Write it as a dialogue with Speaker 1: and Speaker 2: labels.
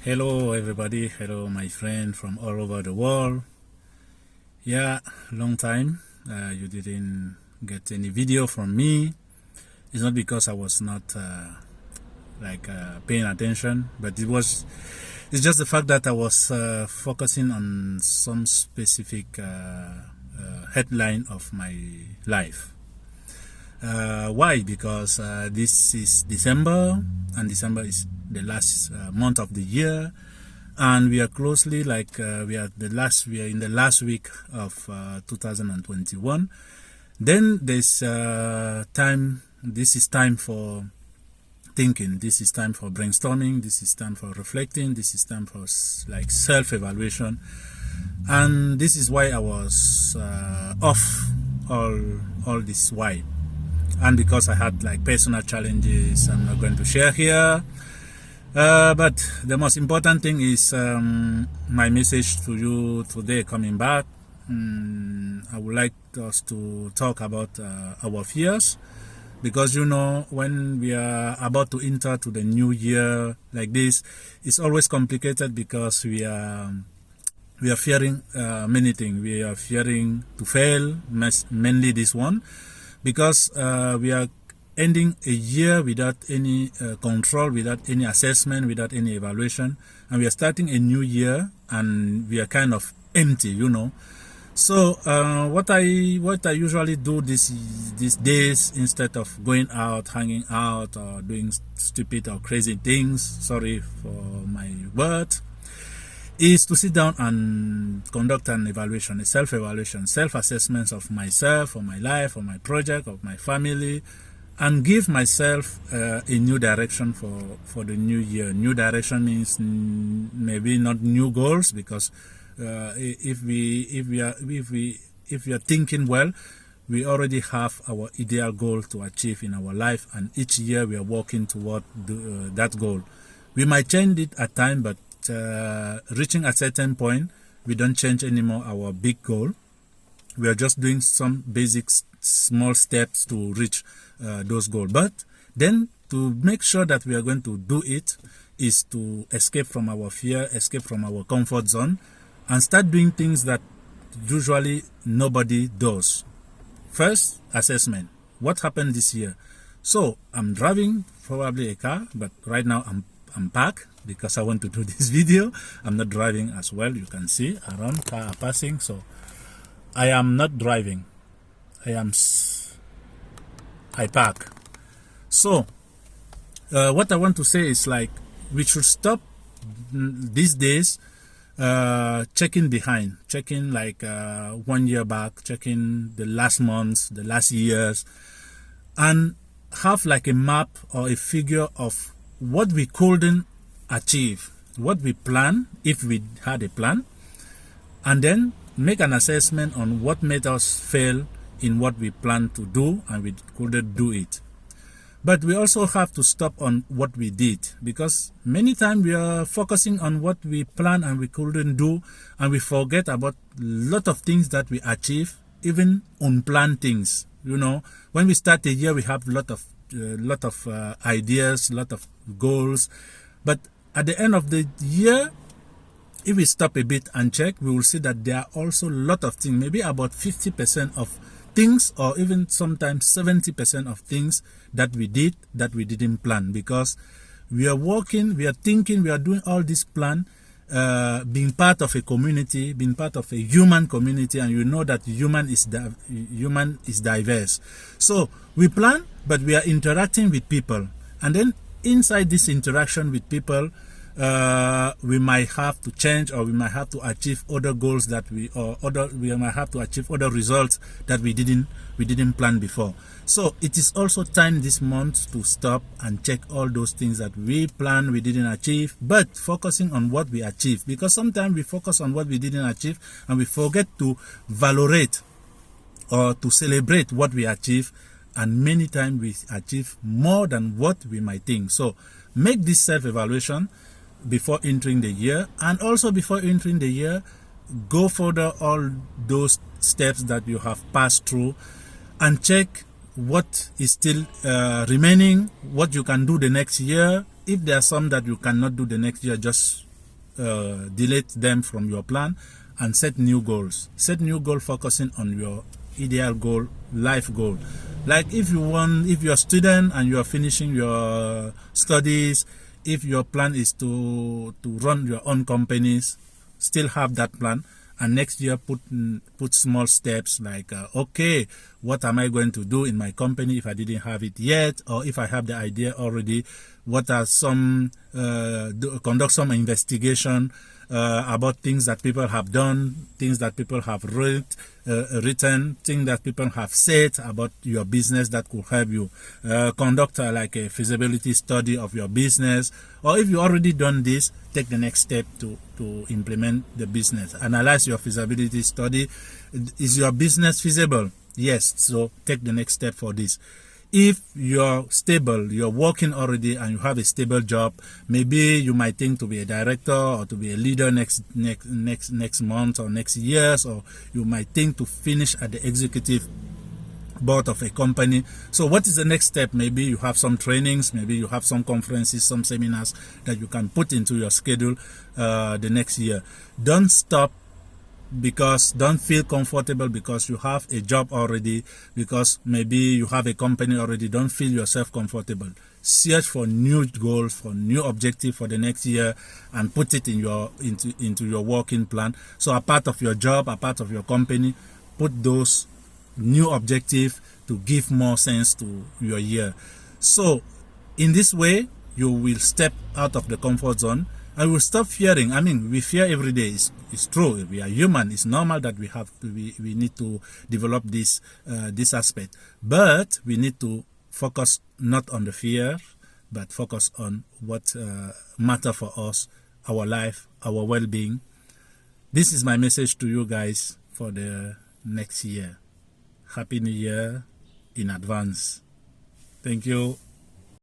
Speaker 1: Hello everybody, hello my friend from all over the world. Yeah, long time you didn't get any video from me. It's not because I was not paying attention, but it's just the fact that I was focusing on some specific headline of my life. Why? Because this is December, and December is the last month of the year, and we are closely we are in the last week of 2021. Then there's time. This is time for thinking. This is time for brainstorming. This is time for reflecting. This is time for self-evaluation, and this is why I was off all this while. And because I had personal challenges, I'm not going to share here. But the most important thing is my message to you today coming back. I would like us to talk about our fears, because when we are about to enter to the new year like this, it's always complicated because we are fearing many things. We are fearing to fail, mainly this one, because we are ending a year without any control, without any assessment, without any evaluation, and we are starting a new year and we are kind of empty, So what I usually do these days, instead of going out, hanging out, or doing stupid or crazy things, sorry for my word, is to sit down and conduct an evaluation, a self-evaluation, self-assessments of myself, of my life, of my project, of my family, and give myself a new direction for the new year. New direction means maybe not new goals, because if we are thinking well, we already have our ideal goal to achieve in our life, and each year we are working toward that goal. We might change it at time, but reaching a certain point, we don't change anymore our big goal. We are just doing some basic small steps to reach those goals. But then, to make sure that we are going to do it, is to escape from our fear, escape from our comfort zone, and start doing things that usually nobody does. First, assessment. What happened this year? So I'm driving probably a car, but right now I'm parked because I want to do this video. I'm not driving as well. You can see around car are passing, so I am not driving. I park. So what I want to say is we should stop these days checking behind, checking 1 year back, checking the last months, the last years, and have a map or a figure of what we couldn't achieve, what we plan, if we had a plan, and then make an assessment on what made us fail in what we planned to do and we couldn't do it. But we also have to stop on what we did, because many times we are focusing on what we planned and we couldn't do, and we forget about a lot of things that we achieve, even unplanned things. When we start the year, we have a lot of ideas, a lot of goals, but at the end of the year, if we stop a bit and check, we will see that there are also a lot of things, maybe about 50% of things, or even sometimes 70% of things that we did that we didn't plan, because we are working, we are thinking, we are doing all this plan, being part of a community, being part of a human community, and you know that human is diverse. So we plan, but we are interacting with people, and then inside this interaction with people, we might have to change, or we might have to achieve other goals we might have to achieve other results that we didn't plan before. So it is also time this month to stop and check all those things that we planned we didn't achieve, but focusing on what we achieved, because sometimes we focus on what we didn't achieve and we forget to valorate or to celebrate what we achieve, and many times we achieve more than what we might think. So make this self-evaluation before entering the year, and also before entering the year, go further all those steps that you have passed through and check what is still remaining, what you can do the next year. If there are some that you cannot do the next year, just delete them from your plan and set new goals. Set new goal focusing on your ideal goal, life goal. Like if you're a student and you're finishing your studies, if your plan is to run your own companies, still have that plan. And next year put small steps like, okay, what am I going to do in my company if I didn't have it yet? Or if I have the idea already, what are some, conduct some investigation about things that people have done, things that people have written, things that people have said about your business that could help you. Conduct like a feasibility study of your business. Or if you already done this, take the next step to implement the business. Analyze your feasibility study. Is your business feasible? Yes, so take the next step for this. If you're stable, you're working already and you have a stable job, maybe you might think to be a director or to be a leader next month or next years, or you might think to finish at the executive board of a company. So what is the next step? Maybe you have some trainings, maybe you have some conferences, some seminars that you can put into your schedule the next year. Don't stop because don't feel comfortable because you have a job already, because maybe you have a company already. Don't feel yourself comfortable. Search for new goals, for new objective for the next year, and put it in your into your working plan. So a part of your job, a part of your company, put those new objective to give more sense to your year. So in this way you will step out of the comfort zone. I will stop fearing. I mean, we fear every day. It's true. We are human. It's normal that we need to develop this aspect. But we need to focus not on the fear, but focus on what matter for us, our life, our well-being. This is my message to you guys for the next year. Happy New Year in advance. Thank you.